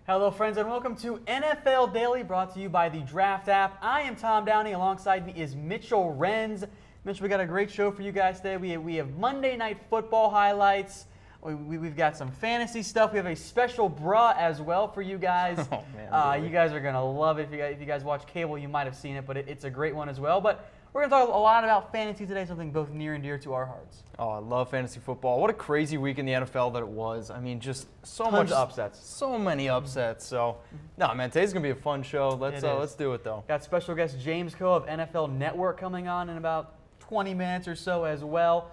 Hello, friends, and welcome to NFL Daily, brought to you by the Draft app. I am Tom Downey. Alongside me is Mitchell Renz. Mitchell, we got a great show for you guys today. We have Monday Night Football highlights. We've got some fantasy stuff. We have a special bra as well for you guys. Oh, man, you guys are going to love it. If you guys watch cable, you might have seen it, but it's a great one as well. But we're going to talk a lot about fantasy today, something both near and dear to our hearts. Oh, I love fantasy football. What a crazy week in the NFL that it was. I mean, just so Tons much of upsets. So many upsets. So, no, man, today's going to be a fun show. Let's do it, though. Got special guest James Koh of NFL Network coming on in about 20 minutes or so as well.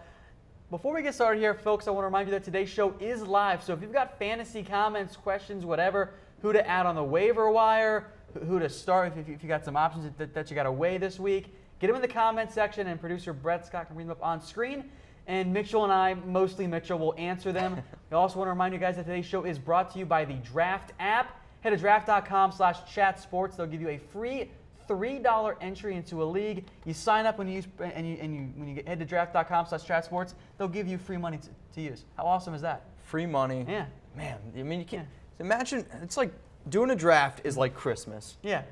Before we get started here, folks, I want to remind you that today's show is live. So if you've got fantasy comments, questions, whatever, who to add on the waiver wire, who to start, if you got some options that you got to weigh this week, get them in the comment section, and producer Brett Scott can read them up on screen. And Mitchell and I, mostly Mitchell, will answer them. I also want to remind you guys that today's show is brought to you by the Draft app. Head to draft.com/chatsports. They'll give you a free $3 entry into a league. You sign up when you head to draft.com/chatsports. They'll give you free money to use. How awesome is that? Free money. Yeah. Man, I mean, you can't imagine. It's like doing a draft is like Christmas. Yeah.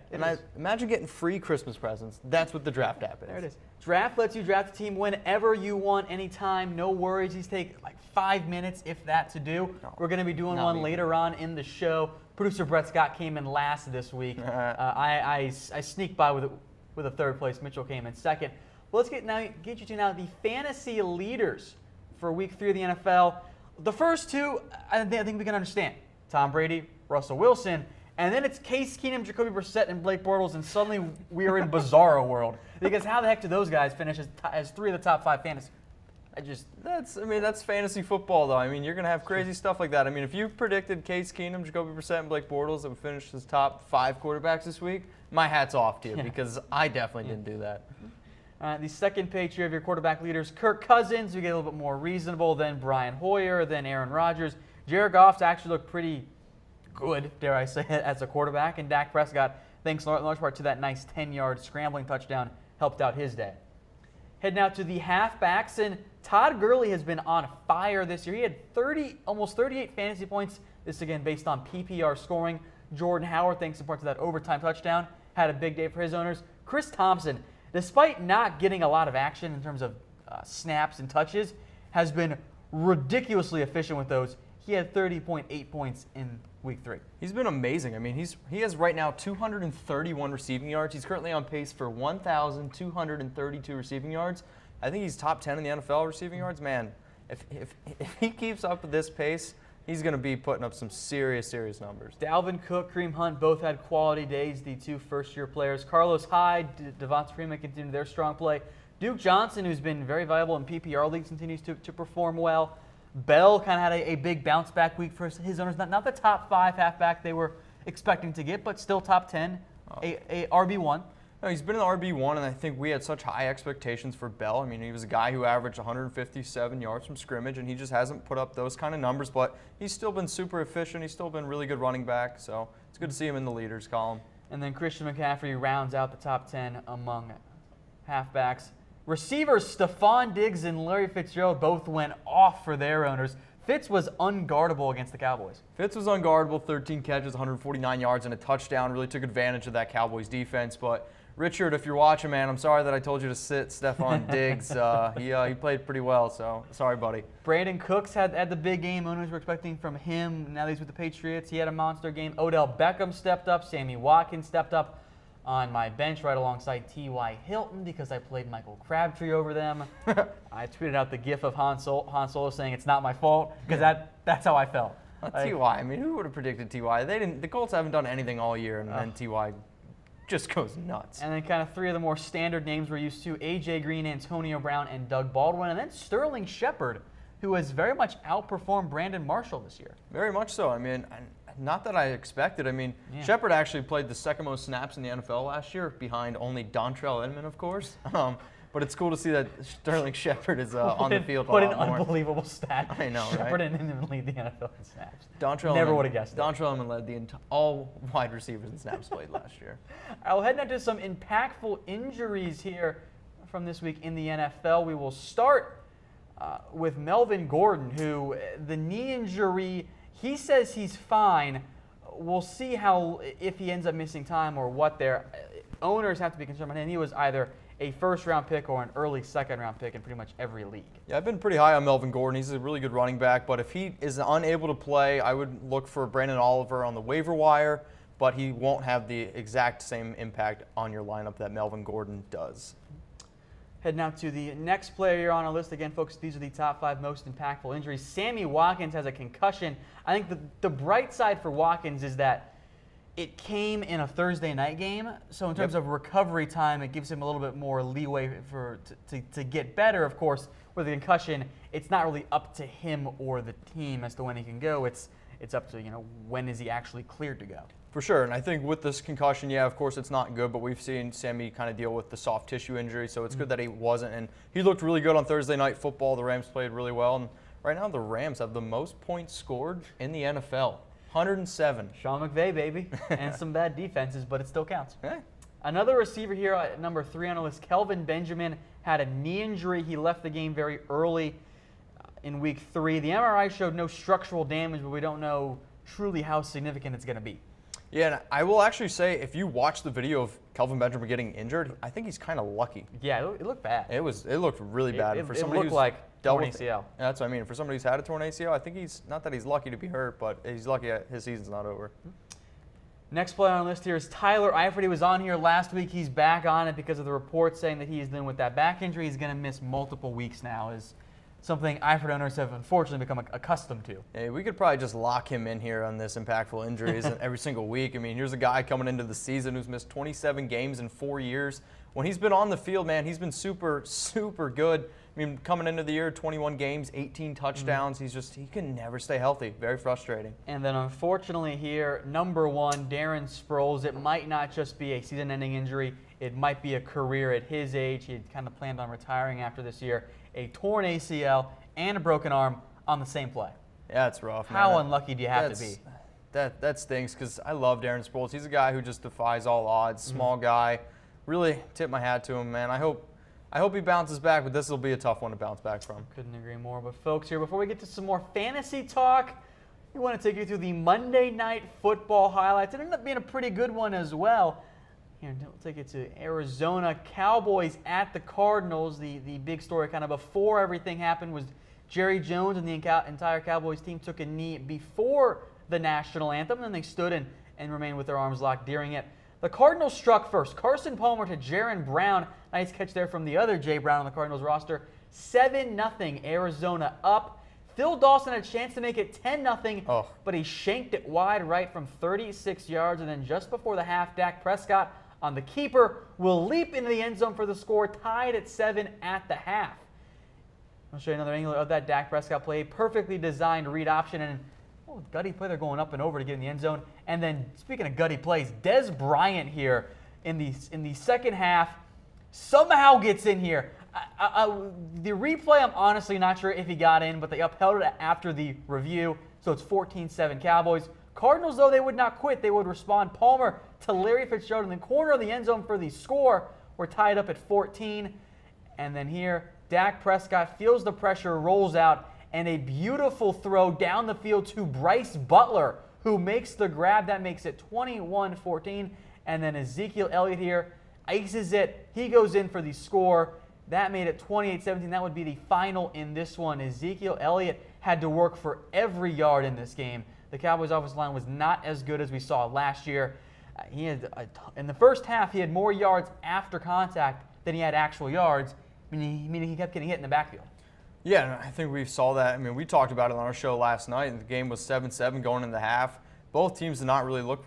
Imagine getting free Christmas presents. That's what the Draft app is. There it is. Draft lets you draft a team whenever you want, anytime, no worries. These take like 5 minutes, if that, to do. No, We're going to be doing one later on in the show. Producer Brett Scott came in last this week. I sneaked by with a third place. Mitchell came in second. Well, let's get you to the fantasy leaders for Week 3 of the NFL. The first two, I think we can understand. Tom Brady, Russell Wilson, and then it's Case Keenum, Jacoby Brissett, and Blake Bortles, and suddenly we are in bizarro world. Because how the heck do those guys finish as 3 of the top 5 fantasy? That's fantasy football, though. I mean, you're going to have crazy stuff like that. I mean, if you predicted Case Keenum, Jacoby Brissett, and Blake Bortles that would finish as top 5 quarterbacks this week, my hat's off to you because I definitely didn't do that. The second page here of your quarterback leaders, Kirk Cousins, who get a little bit more reasonable than Brian Hoyer, then Aaron Rodgers. Jared Goff's actually looked pretty good, dare I say, as a quarterback, and Dak Prescott, thanks in large part to that nice 10-yard scrambling touchdown, helped out his day. Heading out to the halfbacks, and Todd Gurley has been on fire this year. He had almost 38 fantasy points. This again based on PPR scoring. Jordan Howard, thanks in part to that overtime touchdown, had a big day for his owners. Chris Thompson, despite not getting a lot of action in terms of snaps and touches, has been ridiculously efficient with those. He had 30.8 points in Week 3. He's been amazing. I mean, he has right now 231 receiving yards. He's currently on pace for 1,232 receiving yards. I think he's top 10 in the NFL receiving yards. Man, if he keeps up with this pace, he's going to be putting up some serious numbers. Dalvin Cook, Kareem Hunt both had quality days, the 2 first-year players. Carlos Hyde, Devonta Freeman continued their strong play. Duke Johnson, who's been very valuable in PPR leagues, continues to perform well. Bell kind of had a big bounce-back week for his owners. Not the top 5 halfback they were expecting to get, but still top 10, a RB1. No, he's been an RB1, and I think we had such high expectations for Bell. I mean, he was a guy who averaged 157 yards from scrimmage, and he just hasn't put up those kind of numbers, but he's still been super efficient. He's still been really good running back, so it's good to see him in the leaders column. And then Christian McCaffrey rounds out the top 10 among halfbacks. Receivers Stefon Diggs and Larry Fitzgerald both went off for their owners. Fitz was unguardable against the Cowboys. Fitz was unguardable, 13 catches, 149 yards, and a touchdown. Really took advantage of that Cowboys defense. But, Richard, if you're watching, man, I'm sorry that I told you to sit Stefon Diggs. He played pretty well, so sorry, buddy. Brandon Cooks had the big game owners were expecting from him. Now that he's with the Patriots, he had a monster game. Odell Beckham stepped up. Sammy Watkins stepped up on my bench right alongside T.Y. Hilton because I played Michael Crabtree over them. I tweeted out the gif of Han Solo saying it's not my fault because that's how I felt. T.Y., I mean, who would have predicted T.Y.? The Colts haven't done anything all year, and then T.Y. just goes nuts. And then kind of 3 of the more standard names we're used to, A.J. Green, Antonio Brown, and Doug Baldwin. And then Sterling Shepard, who has very much outperformed Brandon Marshall this year. Very much so. I mean, not that I expected. I mean, Shepard actually played the second most snaps in the NFL last year, behind only Dontrell Inman, of course. But it's cool to see that Sterling Shepard is on the field a lot more. What an unbelievable stat. I know, Shepard right? and Inman lead the NFL in snaps. Never would have guessed that. Dontrell Inman led all wide receivers in snaps played last year. I'll head now to some impactful injuries here from this week in the NFL. We will start with Melvin Gordon, who the knee injury, he says he's fine. we'll see if he ends up missing time or what. Their owners have to be concerned about him. He was either a first-round pick or an early second-round pick in pretty much every league. Yeah, I've been pretty high on Melvin Gordon. He's a really good running back, but if he is unable to play, I would look for Brandon Oliver on the waiver wire, but he won't have the exact same impact on your lineup that Melvin Gordon does. Heading out to the next player here on our list. Again, folks, these are the top 5 most impactful injuries. Sammy Watkins has a concussion. I think the bright side for Watkins is that it came in a Thursday night game. So in terms of recovery time, it gives him a little bit more leeway to get better. Of course, with a concussion, it's not really up to him or the team as to when he can go. It's up to, when is he actually cleared to go. For sure, and I think with this concussion, yeah, of course it's not good, but we've seen Sammy kind of deal with the soft tissue injury, so it's good that he wasn't. And he looked really good on Thursday Night Football. The Rams played really well, and right now the Rams have the most points scored in the NFL, 107. Sean McVay, baby, and some bad defenses, but it still counts. Hey. Another receiver here at number 3 on the list, Kelvin Benjamin, had a knee injury. He left the game very early in week 3. The MRI showed no structural damage, but we don't know truly how significant it's going to be. Yeah, and I will actually say, if you watch the video of Kelvin Benjamin getting injured, I think he's kind of lucky. Yeah, it looked bad. It looked really bad. It for somebody looked who's like dealt torn with ACL. Yeah, that's what I mean. For somebody who's had a torn ACL, I think he's not that he's lucky to be hurt, but he's lucky that his season's not over. Next player on the list here is Tyler Eifert. He was on here last week. He's back on it because of the reports saying that he's dealing with that back injury. He's going to miss multiple weeks now. Is something Eifert owners have unfortunately become accustomed to. Hey, we could probably just lock him in here on this impactful injuries every single week. I mean, here's a guy coming into the season who's missed 27 games in 4 years. When he's been on the field, man, he's been super, super good. I mean, coming into the year, 21 games, 18 touchdowns. He can never stay healthy. Very frustrating. And then unfortunately here, number 1, Darren Sproles. It might not just be a season-ending injury. It might be a career at his age. He had kind of planned on retiring after this year. A torn ACL and a broken arm on the same play. Yeah, it's rough, man. How unlucky do you have to be? That stinks because I love Darren Sproles. He's a guy who just defies all odds. Small guy. Really tip my hat to him, man. I hope he bounces back, but this will be a tough one to bounce back from. Couldn't agree more. But folks, here, before we get to some more fantasy talk, we want to take you through the Monday Night Football highlights. It ended up being a pretty good one as well. Here, we'll take it to Arizona. Cowboys at the Cardinals. The big story kind of before everything happened was Jerry Jones and the entire Cowboys team took a knee before the national anthem, and they stood and remained with their arms locked during it. The Cardinals struck first. Carson Palmer to Jaron Brown. Nice catch there from the other Jay Brown on the Cardinals roster. 7-0 Arizona up. Phil Dawson had a chance to make it 10-0, but he shanked it wide right from 36 yards. And then just before the half, Dak Prescott on the keeper will leap into the end zone for the score, tied at 7 at the half. I'll show you another angle of that Dak Prescott play. Perfectly designed read option and gutty play. They're going up and over to get in the end zone. And then, speaking of gutty plays, Dez Bryant here in the second half somehow gets in here. The replay, I'm honestly not sure if he got in, but they upheld it after the review, so it's 14-7 Cowboys. Cardinals, though, they would not quit. They would respond. Palmer to Larry Fitzgerald in the corner of the end zone for the score. We're tied up at 14. And then here, Dak Prescott feels the pressure, rolls out, and a beautiful throw down the field to Bryce Butler, who makes the grab. That makes it 21-14. And then Ezekiel Elliott here ices it. He goes in for the score. That made it 28-17. That would be the final in this one. Ezekiel Elliott had to work for every yard in this game. The Cowboys' offensive line was not as good as we saw last year. In the first half, he had more yards after contact than he had actual yards, meaning he kept getting hit in the backfield. Yeah, I think we saw that. I mean, we talked about it on our show last night, and the game was 7-7 going into the half. Both teams did not really look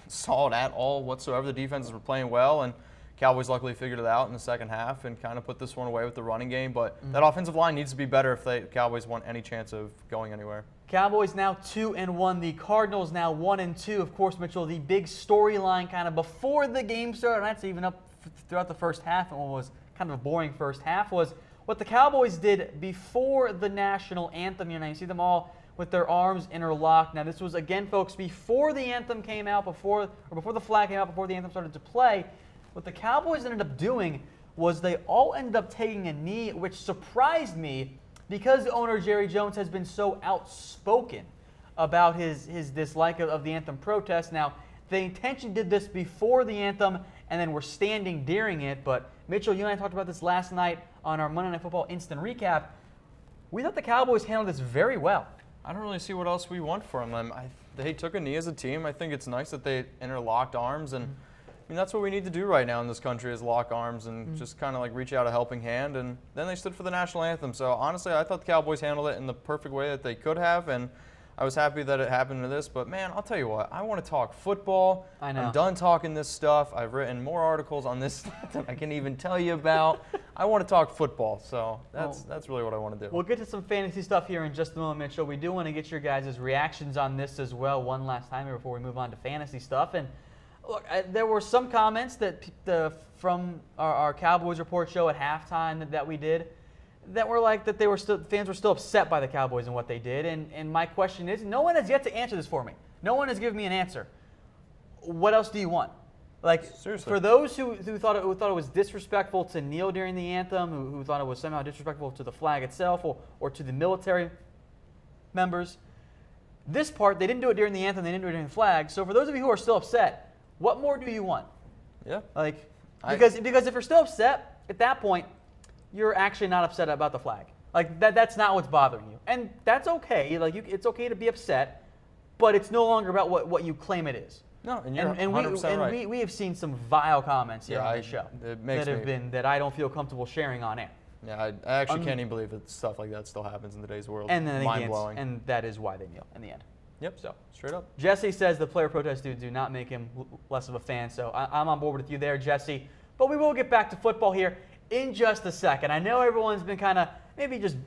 solid at all whatsoever. The defenses were playing well, and Cowboys luckily figured it out in the second half and kind of put this one away with the running game. But that offensive line needs to be better if the Cowboys want any chance of going anywhere. Cowboys now 2-1. The Cardinals now 1-2. Of course, Mitchell, the big storyline kind of before the game started, and that's even up throughout the first half, and what was kind of a boring first half, was what the Cowboys did before the national anthem. You see them all with their arms interlocked. Now, this was, again, folks, before the anthem came out, before the flag came out, before the anthem started to play. What the Cowboys ended up doing was they all ended up taking a knee, which surprised me because the owner, Jerry Jones, has been so outspoken about his dislike of the anthem protest. Now, they intentionally did this before the anthem and then were standing during it. But Mitchell, you and I talked about this last night on our Monday Night Football Instant Recap. We thought the Cowboys handled this very well. I don't really see what else we want from them. They took a knee as a team. I think it's nice that they interlocked arms, and I mean that's what we need to do right now in this country is lock arms and just kind of like reach out a helping hand. And then they stood for the national anthem. So honestly, I thought the Cowboys handled it in the perfect way that they could have, and I was happy that it happened to this. But man, I'll tell you what, I want to talk football. I know. I'm done talking this stuff. I've written more articles on this than I can even tell you about. I want to talk football, so that's really what I want to do. We'll get to some fantasy stuff here in just a moment, Mitchell. We do want to get your guys' reactions on this as well one last time here before we move on to fantasy stuff. And look, there were some comments that from our Cowboys report show at halftime that we did that were like that fans were still upset by the Cowboys and what they did. And my question is, no one has yet to answer this for me. No one has given me an answer. What else do you want? Like, seriously, for those who thought it was disrespectful to kneel during the anthem, who thought it was somehow disrespectful to the flag itself or to the military members, this part, they didn't do it during the anthem, they didn't do it during the flag. So for those of you who are still upset, what more do you want? Yeah. Like, because if you're still upset, at that point, you're actually not upset about the flag. Like, that's not what's bothering you. And that's okay. Like, it's okay to be upset, but it's no longer about what you claim it is. No, and you're 100% right. We have seen some vile comments here on the show that I don't feel comfortable sharing on air. Yeah, I actually can't even believe that stuff like that still happens in today's world. And then mind-blowing. And that is why they kneel in the end. Yep, so straight up. Jesse says the player protests do not make him less of a fan, so I'm on board with you there, Jesse. But we will get back to football here in just a second. I know everyone's been kind of maybe just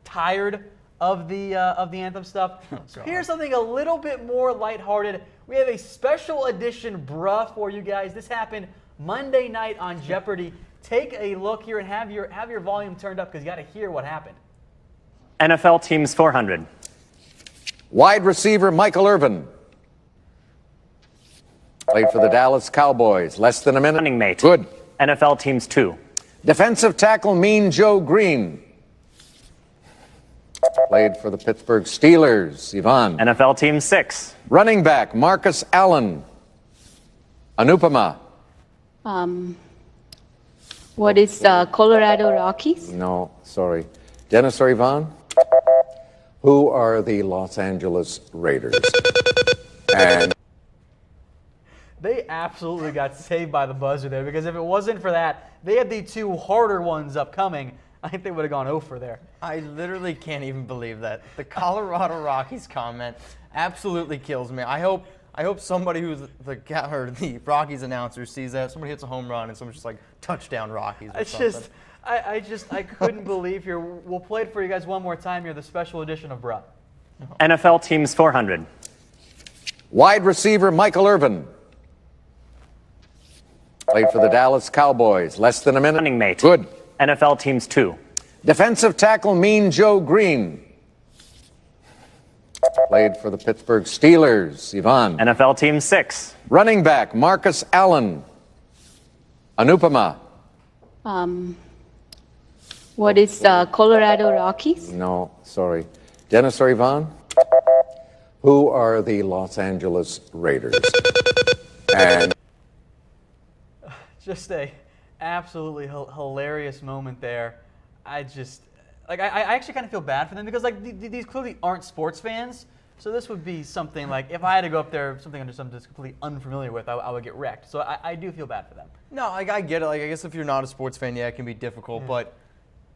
tired of the anthem stuff. So here's something a little bit more lighthearted. We have a special edition bruh for you guys. This happened Monday night on Jeopardy. Take a look here and have your volume turned up because you got to hear what happened. NFL teams 400. Wide receiver Michael Irvin. Played for the Dallas Cowboys. Less than a minute. Running mate. Good. NFL teams 2. Defensive tackle Mean Joe Green. Played for the Pittsburgh Steelers. Yvonne. NFL team 6. Running back Marcus Allen. Anupama. What is Colorado Rockies? No, sorry. Dennis or Yvonne? Who are the Los Angeles Raiders? And They absolutely got saved by the buzzer there because if it wasn't for that, they had the two harder ones upcoming. I think they would have gone 0 for there. I literally can't even believe that. The Colorado Rockies comment absolutely kills me. I hope somebody who's the Rockies announcer sees that. Somebody hits a home run and someone's just like, touchdown Rockies or something. I couldn't believe here. We'll play it for you guys one more time here, the special edition of Bruh. NFL teams 400. wide receiver Michael Irvin. Played for the Dallas Cowboys. Less than a minute. Running mate. Good. NFL teams 2. Defensive tackle Mean Joe Green. Played for the Pittsburgh Steelers. Yvonne. NFL team 6. Running back Marcus Allen. Anupama. What is Colorado Rockies? No, sorry. Dennis or Yvonne? Who are the Los Angeles Raiders? And just a absolutely hilarious moment there. I actually kind of feel bad for them because these clearly aren't sports fans. So this would be something like if I had to go up there, something under something that's completely unfamiliar with, I would get wrecked. So I do feel bad for them. No, I get it. I guess if you're not a sports fan, yeah, it can be difficult. But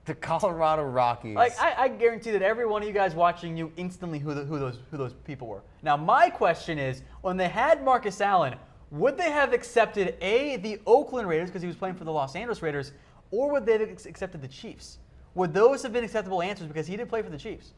the Colorado Rockies. I guarantee that every one of you guys watching knew instantly who those people were. Now my question is, when they had Marcus Allen, would they have accepted the Oakland Raiders because he was playing for the Los Angeles Raiders, or would they have accepted the Chiefs? Would those have been acceptable answers because he did play for the Chiefs?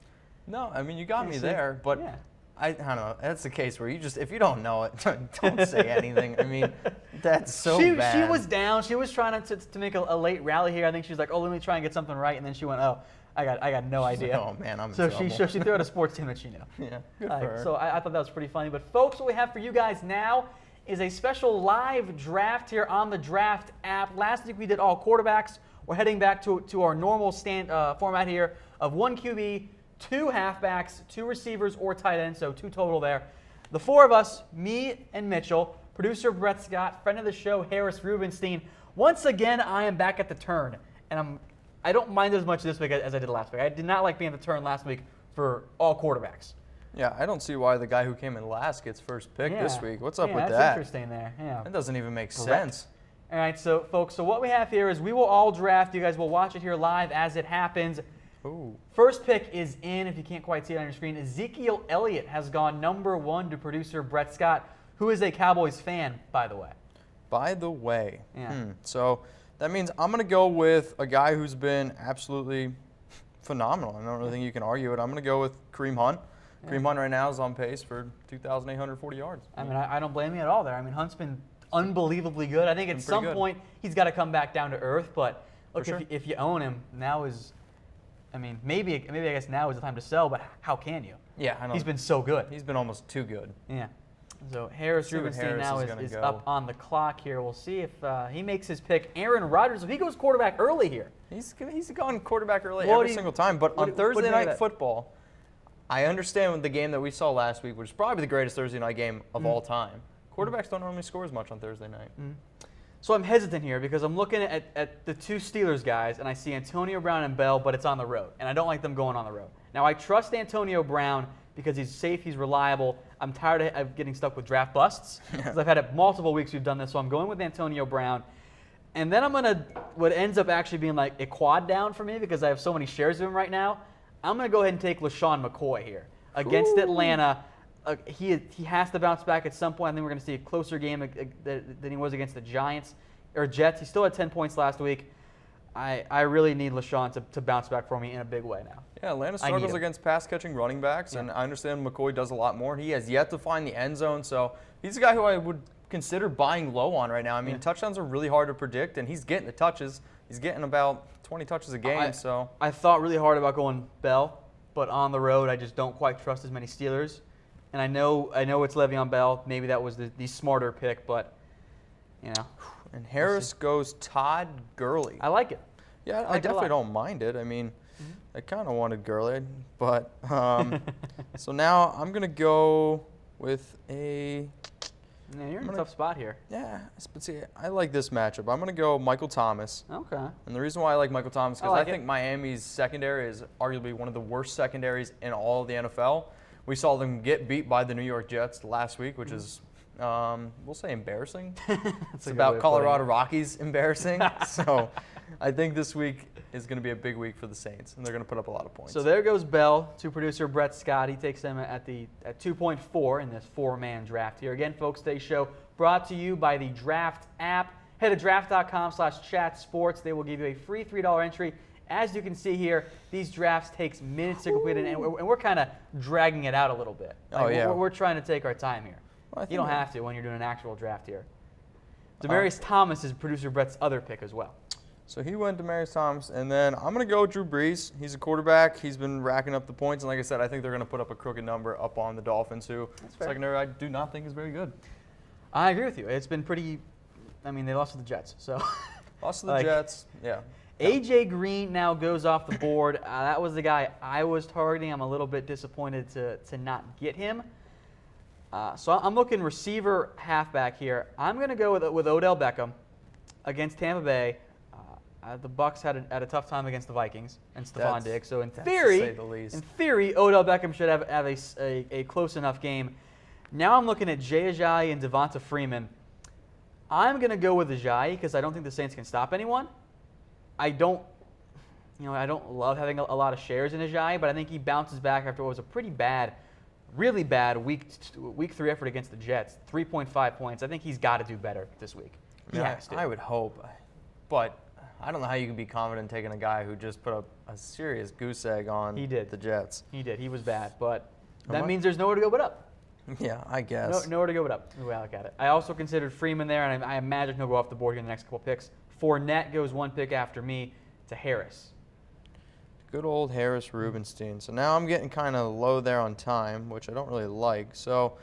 No, I mean you got me there, but yeah. I don't know. That's the case where if you don't know it, don't say anything. I mean, that's so bad. She was down. She was trying to make a late rally here. I think she was like, oh, let me try and get something right, and then she went, oh, I got no idea. Oh man, I'm in so trouble. she threw out a sports team that she knew. Yeah, good for her. So I thought that was pretty funny. But folks, what we have for you guys now is a special live draft here on the Draft app. Last week we did all quarterbacks. We're heading back to our normal format here of 1 QB, 2 halfbacks, 2 receivers or tight ends, so 2 total there. The 4 of us, me and Mitchell, producer Brett Scott, friend of the show Harris Rubenstein. Once again, I am back at the turn, and I don't mind it as much this week as I did last week. I did not like being at the turn last week for all quarterbacks. Yeah, I don't see why the guy who came in last gets first pick this week. What's up with that's that? Interesting there. Yeah. That doesn't even make sense. All right, so folks, so what we have here is we will all draft. You guys will watch it here live as it happens. Ooh. First pick is in, if you can't quite see it on your screen. Ezekiel Elliott has gone number 1 to producer Brett Scott, who is a Cowboys fan, by the way. Yeah. So that means I'm going to go with a guy who's been absolutely phenomenal. I don't really think you can argue it. I'm going to go with Kareem Hunt. Yeah. Kareem Hunt right now is on pace for 2,840 yards. I mean, I don't blame you at all there. I mean, Hunt's been unbelievably good. I think at some point he's got to come back down to earth. But look, if you own him, now is, I mean, maybe I guess now is the time to sell. But how can you? Yeah, I know. He's been so good. He's been almost too good. Yeah. So Harris Rubenstein now is up on the clock here. We'll see if he makes his pick. Aaron Rodgers, if he goes quarterback early here. He's gone quarterback early every single time. But on Thursday Night Football, I understand the game that we saw last week, which is probably the greatest Thursday night game of all time. Quarterbacks don't normally score as much on Thursday night. So I'm hesitant here because I'm looking at the 2 Steelers guys, and I see Antonio Brown and Bell, but it's on the road. And I don't like them going on the road. Now, I trust Antonio Brown because he's safe, he's reliable. I'm tired of getting stuck with draft busts because I've had it multiple weeks we've done this. So I'm going with Antonio Brown. And then I'm going to, what ends up actually being like a quad down for me because I have so many shares of him right now, I'm going to go ahead and take LaShawn McCoy here against Atlanta. He has to bounce back at some point. I think we're going to see a closer game than he was against the Giants or Jets. He still had 10 points last week. I really need LaShawn to bounce back for me in a big way now. Yeah, Atlanta struggles against pass-catching running backs, and I understand McCoy does a lot more. He has yet to find the end zone, so he's a guy who I would consider buying low on right now. I mean, touchdowns are really hard to predict, and he's getting the touches. He's getting about 20 touches a game. I thought really hard about going Bell, but on the road I just don't quite trust as many Steelers. And I know it's Le'Veon Bell. Maybe that was the smarter pick, but you know. And Harris goes Todd Gurley. I like it. Yeah, I definitely don't mind it. I mean, I kind of wanted Gurley, but so now I'm gonna go with a. Yeah, you're in a tough spot here. Yeah, but see, I like this matchup. I'm gonna go Michael Thomas. Okay. And the reason why I like Michael Thomas is because I think Miami's secondary is arguably one of the worst secondaries in all of the NFL. We saw them get beat by the New York Jets last week, which is, we'll say, embarrassing. It's about Colorado Rockies embarrassing. So I think this week is going to be a big week for the Saints, and they're going to put up a lot of points. So there goes Bell to producer Brett Scott. He takes them at 2.4 in this 4-man draft here. Again, folks, today's show brought to you by the Draft app. Head to draft.com/chatsports. They will give you a free $3 entry. As you can see here, these drafts takes minutes to complete, and we're kind of dragging it out a little bit. We're trying to take our time here. Well, you don't have to when you're doing an actual draft here. Demaryius Thomas is producer Brett's other pick as well. So he went Demaryius Thomas, and then I'm going to go Drew Brees. He's a quarterback. He's been racking up the points, and like I said, I think they're going to put up a crooked number up on the Dolphins, who secondary I do not think is very good. I agree with you. It's been pretty. I mean, they lost to the Jets, so. Lost to the Jets, yeah. A.J. Green now goes off the board. That was the guy I was targeting. I'm a little bit disappointed to not get him. So I'm looking receiver halfback here. I'm going to go with Odell Beckham against Tampa Bay. The Bucs had a tough time against the Vikings and Stefon Diggs. So in theory, Odell Beckham should have a close enough game. Now I'm looking at Jay Ajayi and Devonta Freeman. I'm going to go with Ajayi because I don't think the Saints can stop anyone. I don't love having a lot of shares in Ajayi, but I think he bounces back after what was a pretty bad, really bad week 3 effort against the Jets. 3.5 points. I think he's got to do better this week. I would hope, but I don't know how you can be confident taking a guy who just put up a serious goose egg on the Jets. He did. He was bad, but that means there's nowhere to go but up. Yeah, I guess. Nowhere to go but up. The way I look at it. I also considered Freeman there, and I imagine he'll go off the board here in the next couple picks. Fournette goes one pick after me to Harris. Good old Harris Rubenstein. So now I'm getting kind of low there on time, which I don't really like. So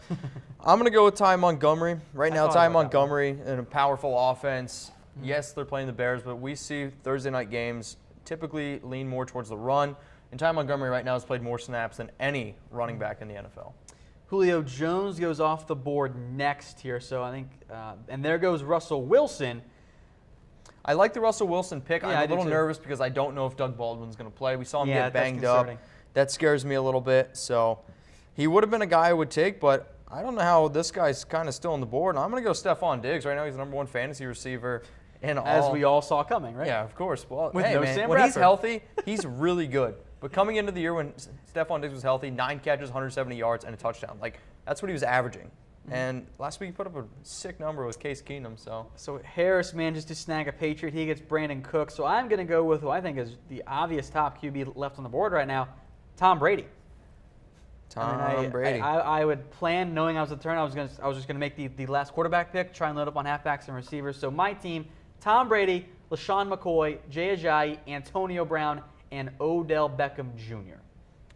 I'm going to go with Ty Montgomery. Right now, Ty Montgomery in a powerful offense. Yes, they're playing the Bears, but we see Thursday night games typically lean more towards the run. And Ty Montgomery right now has played more snaps than any running back in the NFL. Julio Jones goes off the board next here, so I think, and there goes Russell Wilson. I like the Russell Wilson pick. Yeah, I'm I a do little too. nervous because I don't know if Doug Baldwin's going to play. We saw him Yeah, get that's banged up. concerning. That scares me a little bit. So he would have been a guy I would take, but I don't know how this guy's kind of still on the board. And I'm going to go Stefon Diggs. Right now he's the #1 fantasy receiver. As we all saw coming, right? Yeah, of course. Well, With hey, no man, Sam when he's Bradford. healthy, he's really good. But coming into the year when Stefon Diggs was healthy, 9 catches, 170 yards, and a touchdown. Like, that's what he was averaging. And last week he put up a sick number with Case Keenum. So Harris manages to snag a Patriot. He gets Brandon Cooks. So I'm going to go with who I think is the obvious top QB left on the board right now, Tom Brady. Brady. I would plan, knowing I was the turn, I was just going to make the last quarterback pick, try and load up on halfbacks and receivers. So my team, Tom Brady, LaShawn McCoy, Jay Ajayi, Antonio Brown, and Odell Beckham Jr.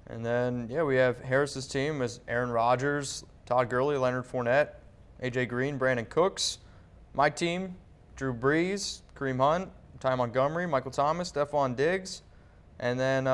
And then, we have Harris's team as Aaron Rodgers, Todd Gurley, Leonard Fournette, A.J. Green, Brandon Cooks. My team, Drew Brees, Kareem Hunt, Ty Montgomery, Michael Thomas, Stefon Diggs. And then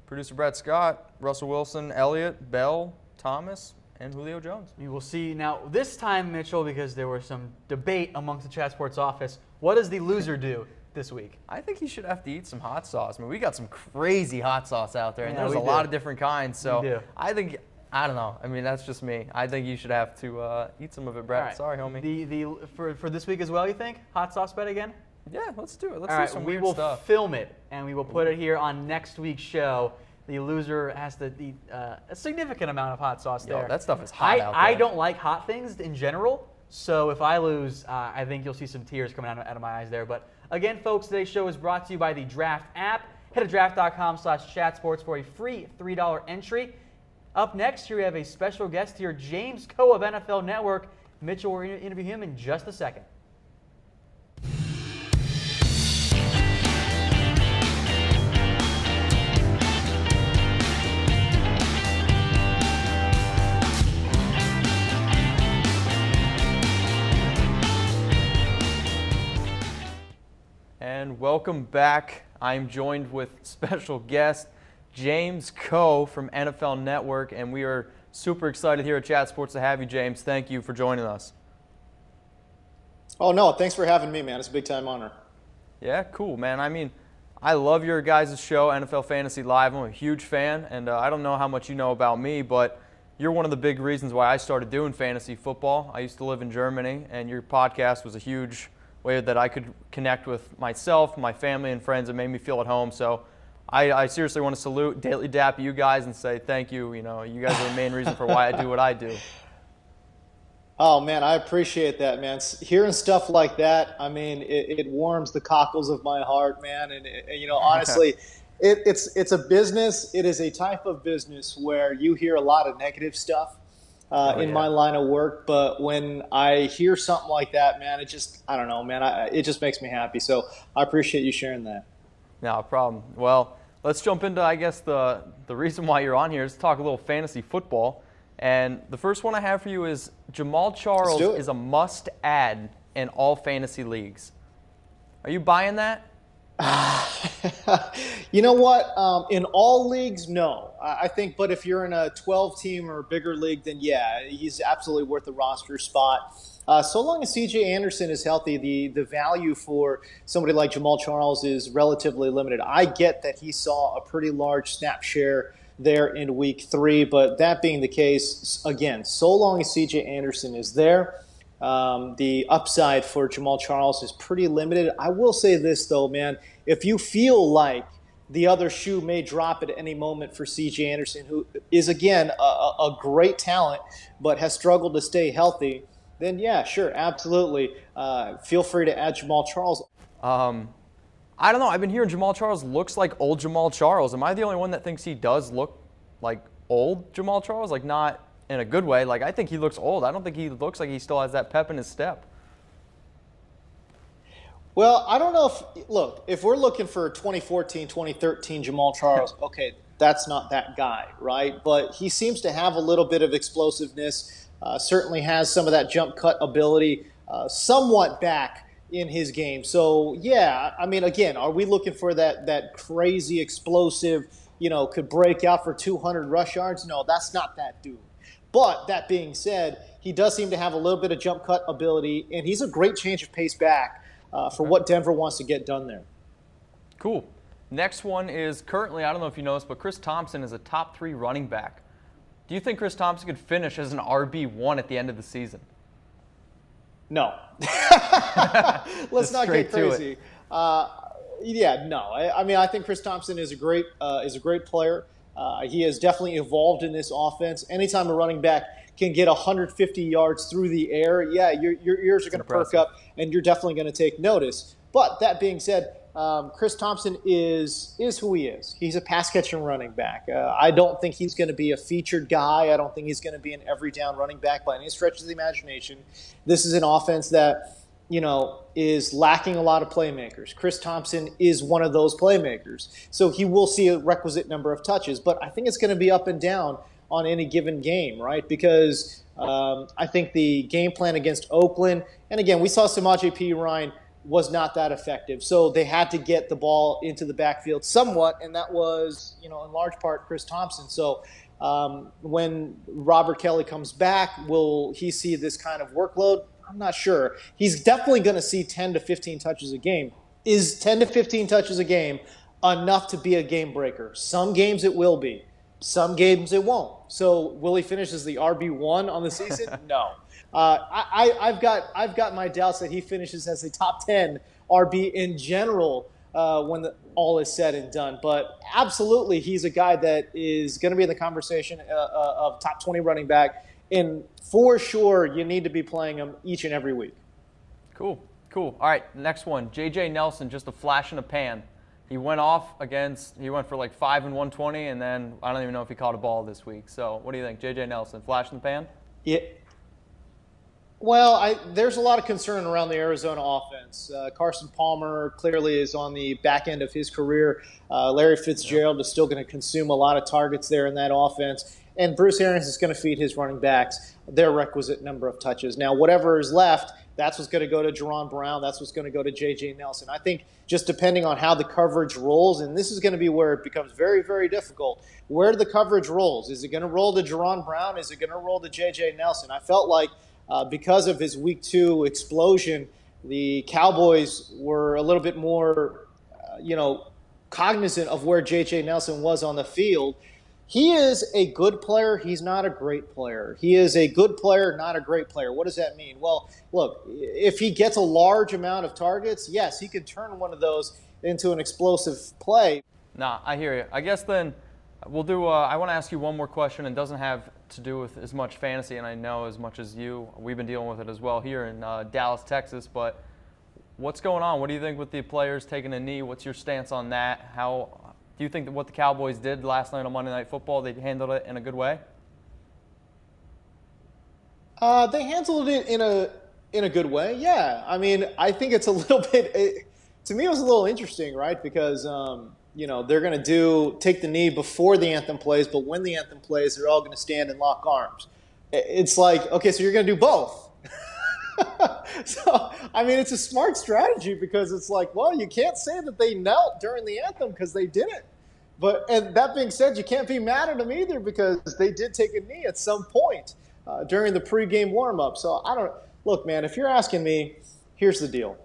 producer Brett Scott, Russell Wilson, Elliott, Bell, Thomas, and Julio Jones. We will see now this time, Mitchell, because there was some debate amongst the Chat Sports office. What does the loser do this week? I think he should have to eat some hot sauce. I mean, we got some crazy hot sauce out there, and Yeah, there's we a do. lot of different kinds. So We do. I don't know. I mean, that's just me. I think you should have to eat some of it, Brett. All right. Sorry, homie. For this week as well, you think? Hot sauce bet again? Yeah, let's do it. Let's All do right, some we weird will stuff. film it, and we will put it here on next week's show. The loser has to eat a significant amount of hot sauce Yo, there. that stuff is hot out there. I don't like hot things in general, so if I lose, I think you'll see some tears coming out of my eyes there. But again, folks, today's show is brought to you by the Draft app. Head to draft.com/chatsports for a free $3 entry. Up next, here we have a special guest here, James Koh of NFL Network. Mitchell will interview him in just a second. And welcome back. I'm joined with special guest James Koh from NFL Network, and we are super excited here at Chat Sports to have you, James. Thank you for joining us. Oh, no, thanks for having me, man. It's a big-time honor. Yeah, cool, man. I mean, I love your guys' show, NFL Fantasy Live. I'm a huge fan, and I don't know how much you know about me, but you're one of the big reasons why I started doing fantasy football. I used to live in Germany, and your podcast was a huge way that I could connect with myself, my family, and friends. It made me feel at home. So I seriously want to salute Daily Dap you guys and say thank you. You know, you guys are the main reason for why I do what I do. Oh, man, I appreciate that, man. Hearing stuff like that, I mean, it warms the cockles of my heart, man. And, you know, honestly, it's a business. It is a type of business where you hear a lot of negative stuff in my line of work. But when I hear something like that, man, it just, I don't know, man, it just makes me happy. So I appreciate you sharing that. No problem. Well, let's jump into, I guess, the reason why you're on here is to talk a little fantasy football. And the first one I have for you is Jamaal Charles is a must-add in all fantasy leagues. Are you buying that? You know what? In all leagues, no. I think, but if you're in a 12-team or bigger league, then yeah, he's absolutely worth the roster spot. So long as C.J. Anderson is healthy, the value for somebody like Jamaal Charles is relatively limited. I get that he saw a pretty large snap share there in week 3, but that being the case, again, so long as C.J. Anderson is there, the upside for Jamaal Charles is pretty limited. I will say this, though, man. If you feel like the other shoe may drop at any moment for C.J. Anderson, who is, again, a great talent but has struggled to stay healthy, then, yeah, sure, absolutely. Feel free to add Jamaal Charles. I don't know. I've been hearing Jamaal Charles looks like old Jamaal Charles. Am I the only one that thinks he does look like old Jamaal Charles? Like, not in a good way. Like, I think he looks old. I don't think he looks like he still has that pep in his step. Well, I don't know if we're looking for 2014, 2013 Jamaal Charles, okay, that's not that guy, right? But he seems to have a little bit of explosiveness, certainly has some of that jump cut ability, somewhat back in his game. So, yeah, I mean, again, are we looking for that crazy explosive could break out for 200 rush yards. No, that's not that dude. But that being said, he does seem to have a little bit of jump cut ability, and he's a great change of pace back for what Denver wants to get done there. Cool. Next one is currently, I don't know if you know this, but Chris Thompson is a top 3 running back. Do you think Chris Thompson could finish as an RB1 at the end of the season? No. Let's not get crazy. No. I think Chris Thompson is a great player. He has definitely evolved in this offense. Anytime a running back can get 150 yards through the air, your ears are going to perk up, and you're definitely going to take notice. But that being said, Chris Thompson is who he is. He's a pass-catching running back. I don't think he's going to be a featured guy. I don't think he's going to be an every-down running back by any stretch of the imagination. This is an offense that, is lacking a lot of playmakers. Chris Thompson is one of those playmakers. So he will see a requisite number of touches. But I think it's going to be up and down on any given game, right? Because I think the game plan against Oakland, and again, we saw Samaje Perine was not that effective. So they had to get the ball into the backfield somewhat, and that was, in large part, Chris Thompson. So when Robert Kelly comes back, will he see this kind of workload? I'm not sure. He's definitely going to see 10 to 15 touches a game. Is 10 to 15 touches a game enough to be a game breaker? Some games it will be. Some games it won't. So will he finish as the RB1 on the season? No. I've got my doubts that he finishes as a top 10 RB in general when all is said and done. But absolutely, he's a guy that is going to be in the conversation of top 20 running back. And for sure, you need to be playing him each and every week. Cool. All right, next one. J.J. Nelson, just a flash in a pan. He went for like 5 and 120, and then I don't even know if he caught a ball this week. So what do you think? J.J. Nelson, flash in the pan? Yeah. Well, there's a lot of concern around the Arizona offense. Carson Palmer clearly is on the back end of his career. Larry Fitzgerald is still going to consume a lot of targets there in that offense. And Bruce Arians is going to feed his running backs their requisite number of touches. Now, whatever is left, that's what's going to go to Jerron Brown. That's what's going to go to J.J. Nelson. I think just depending on how the coverage rolls, and this is going to be where it becomes very, very difficult, where the coverage rolls. Is it going to roll to Jerron Brown? Is it going to roll to J.J. Nelson? I felt like because of his Week 2 explosion, the Cowboys were a little bit more, cognizant of where J.J. Nelson was on the field. He is a good player. He's not a great player. He is a good player, not a great player. What does that mean? Well, look, if he gets a large amount of targets, yes, he could turn one of those into an explosive play. Nah, I hear you. I guess then we'll do I want to ask you one more question, and doesn't have to do with as much fantasy, and I know as much as you. We've been dealing with it as well here in Dallas, Texas. But what's going on? What do you think with the players taking a knee? What's your stance on that? How do you think that what the Cowboys did last night on Monday Night Football, they handled it in a good way? They handled it in a good way, yeah. I mean, I think it's a little bit to me it was a little interesting, right? Because they're going to take the knee before the anthem plays, but when the anthem plays, they're all going to stand and lock arms. It's like, okay, so you're going to do both. So, I mean, it's a smart strategy because it's like, well, you can't say that they knelt during the anthem because they didn't. And that being said, you can't be mad at them either because they did take a knee at some point during the pregame warm-up. So look, man, if you're asking me, here's the deal.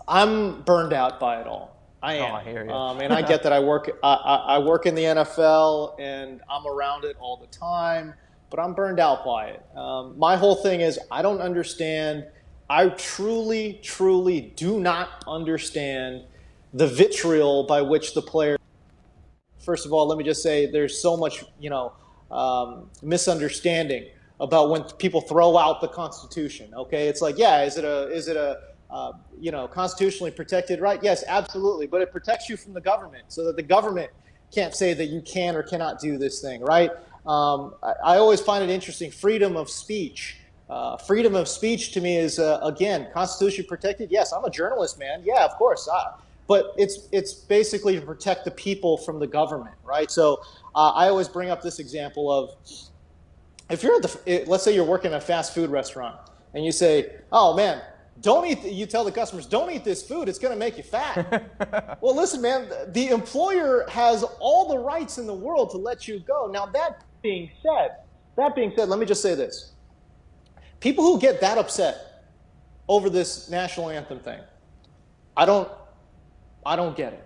I'm burned out by it all. I am. Oh, I hear you. And I get that I work in the NFL and I'm around it all the time. But I'm burned out by it. My whole thing is I don't understand. I truly, truly do not understand the vitriol by which the players. First of all, let me just say there's so much, misunderstanding about when people throw out the Constitution. Okay, it's like, yeah, is it a constitutionally protected right? Yes, absolutely. But it protects you from the government so that the government can't say that you can or cannot do this thing, right? I always find it interesting. Freedom of speech. Freedom of speech to me is, again, Constitution protected. Yes, I'm a journalist, man. Yeah, of course. But it's basically to protect the people from the government, right? So I always bring up this example of if you're let's say you're working at a fast food restaurant and you say, oh, man, don't eat. You tell the customers, don't eat this food. It's going to make you fat. Well, listen, man, the employer has all the rights in the world to let you go. Now, that being said, let me just say this. People who get that upset over this national anthem thing, I don't get it.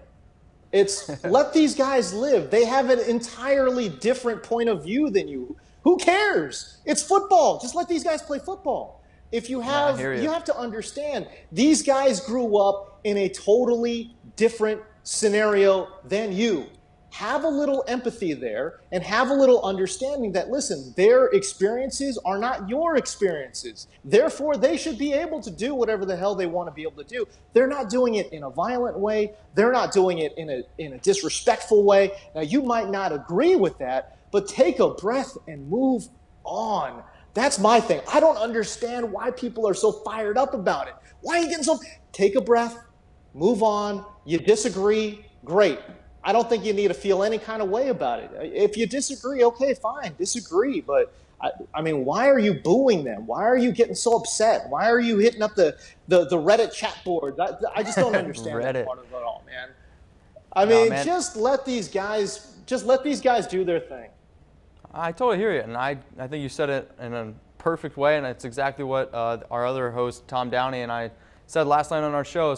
It's let these guys live. They have an entirely different point of view than you. Who cares? It's football. Just let these guys play football. If you have, you have to understand, these guys grew up in a totally different scenario than you. Have a little empathy there and have a little understanding that, listen, their experiences are not your experiences. Therefore, they should be able to do whatever the hell they want to be able to do. They're not doing it in a violent way. They're not doing it in a disrespectful way. Now, you might not agree with that, but take a breath and move on. That's my thing. I don't understand why people are so fired up about it. Why are you getting so... Take a breath, move on. You disagree, great. I don't think you need to feel any kind of way about it. If you disagree, okay, fine, disagree. But, I mean, why are you booing them? Why are you getting so upset? Why are you hitting up the Reddit chat board? I just don't understand that part of it all, man. I mean, just let these guys do their thing. I totally hear you, and I think you said it in a perfect way, and it's exactly what our other host, Tom Downey, and I said last night on our show.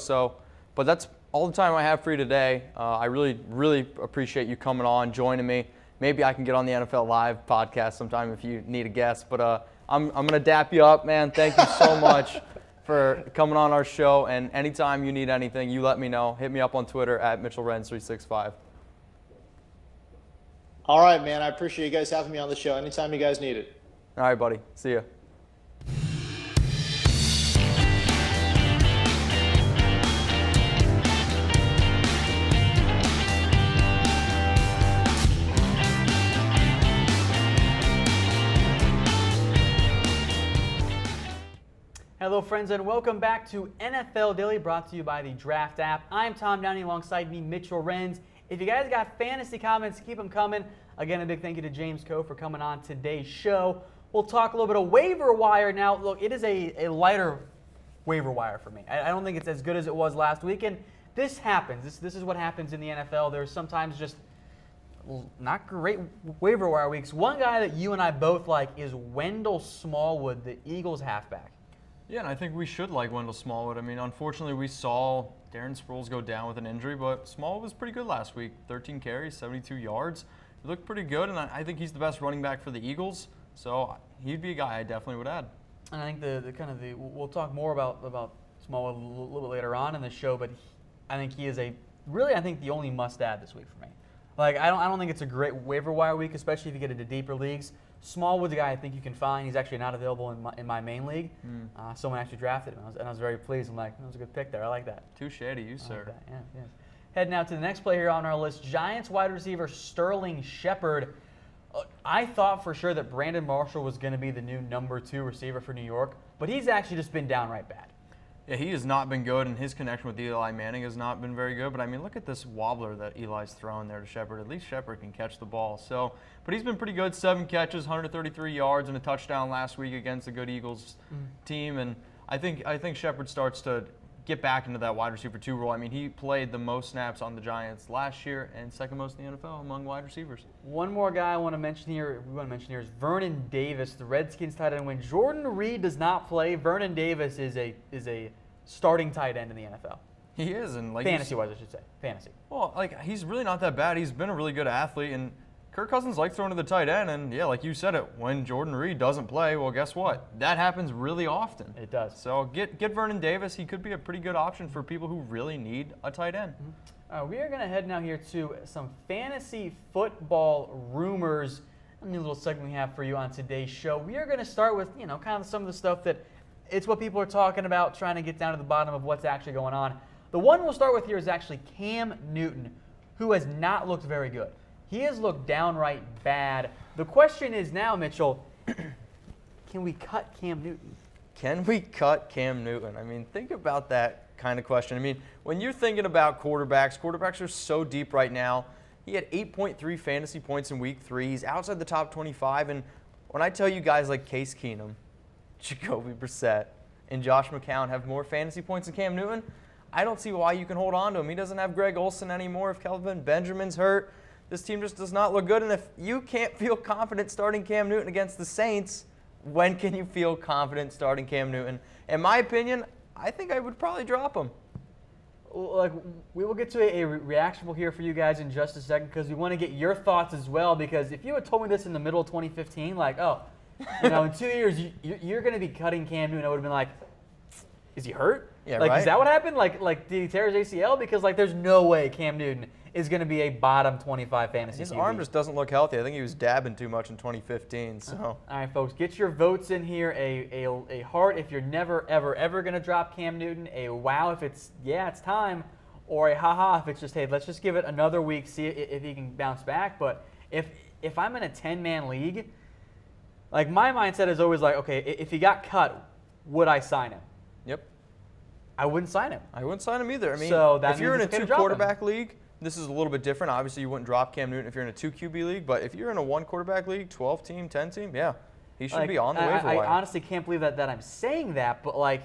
But that's all the time I have for you today. I really, really appreciate you coming on, joining me. Maybe I can get on the NFL Live podcast sometime if you need a guest. But I'm going to dap you up, man. Thank you so much for coming on our show. And anytime you need anything, you let me know. Hit me up on Twitter at MitchellRenz365. All right, man. I appreciate you guys having me on the show. Anytime you guys need it. All right, buddy. See ya. Hello, friends, and welcome back to NFL Daily, brought to you by the Draft app. I'm Tom Downey, alongside me, Mitchell Renz. If you guys got fantasy comments, keep them coming. Again, a big thank you to James Koh for coming on today's show. We'll talk a little bit of waiver wire now. Look, it is a lighter waiver wire for me. I don't think it's as good as it was last week, and this happens. This is what happens in the NFL. There's sometimes just not great waiver wire weeks. One guy that you and I both like is Wendell Smallwood, the Eagles halfback. Yeah, and I think we should like Wendell Smallwood. I mean, unfortunately, we saw Darren Sproles go down with an injury, but Smallwood was pretty good last week. 13 carries, 72 yards. He looked pretty good, and I think he's the best running back for the Eagles. So he'd be a guy I definitely would add. And I think we'll talk more about Smallwood a little bit later on in the show, but I think he is I think the only must-add this week for me. Like, I don't think it's a great waiver wire week, especially if you get into deeper leagues. Smallwood's a guy I think you can find. He's actually not available in my main league. Someone actually drafted him, and I was very pleased. I'm like, that was a good pick there. I like that. Touche to you, sir. Like yeah. Heading out to the next player here on our list, Giants wide receiver Sterling Shepard. I thought for sure that Brandon Marshall was going to be the new number 2 receiver for New York, but he's actually just been downright bad. Yeah, he has not been good, and his connection with Eli Manning has not been very good. But, I mean, look at this wobbler that Eli's throwing there to Shepard. At least Shepard can catch the ball. But he's been pretty good. 7 catches, 133 yards, and a touchdown last week against a good Eagles team. And I think Shepard starts to get back into that wide receiver 2 role. I mean, he played the most snaps on the Giants last year and second most in the NFL among wide receivers. One more guy I want to mention here is Vernon Davis, the Redskins tight end. When Jordan Reed does not play, Vernon Davis is a starting tight end in the NFL. He is, and like fantasy-wise, I should say. Fantasy. Well, like, he's really not that bad. He's been a really good athlete, and Kirk Cousins likes throwing to the tight end, and yeah, like you said it, when Jordan Reed doesn't play, well, guess what? That happens really often. It does. So get Vernon Davis. He could be a pretty good option for people who really need a tight end. We are going to head now here to some fantasy football rumors. A new little segment we have for you on today's show. We are going to start with, kind of some of the stuff that it's what people are talking about, trying to get down to the bottom of what's actually going on. The one we'll start with here is actually Cam Newton, who has not looked very good. He has looked downright bad. The question is now, Mitchell, can we cut Cam Newton? Can we cut Cam Newton? I mean, think about that kind of question. I mean, when you're thinking about quarterbacks are so deep right now. He had 8.3 fantasy points in week 3. He's outside the top 25. And when I tell you guys like Case Keenum, Jacoby Brissett, and Josh McCown have more fantasy points than Cam Newton, I don't see why you can hold on to him. He doesn't have Greg Olsen anymore. If Kelvin Benjamin's hurt, this team just does not look good. And if you can't feel confident starting Cam Newton against the Saints, when can you feel confident starting Cam Newton? In my opinion, I think I would probably drop him. Like, we will get to a reaction here for you guys in just a second because we want to get your thoughts as well. Because if you had told me this in the middle of 2015, like, oh, in 2 years you're going to be cutting Cam Newton, I would have been like, is he hurt? Yeah, like, right? Is that what happened? Like, did he tear his ACL? Because like, there's no way Cam Newton is going to be a bottom 25 fantasy. His QB. arm just doesn't look healthy. I think he was dabbing too much in 2015. So. All right, folks, get your votes in here. A heart if you're never, ever going to drop Cam Newton. A wow if it's, yeah, it's time. Or a haha if it's just, hey, let's just give it another week, see if he can bounce back. But if I'm in a 10-man league, like my mindset is always like, okay, if he got cut, would I sign him? Yep. I wouldn't sign him. I wouldn't sign him either. I mean, So that if you're in means a it's okay to drop him. 2-quarterback league, this is a little bit different. Obviously, you wouldn't drop Cam Newton if you're in a 2 QB league. But if you're in a 1-quarterback league, 12-team, 10-team, yeah, he should be on the waiver wire. I honestly can't believe that I'm saying that, but like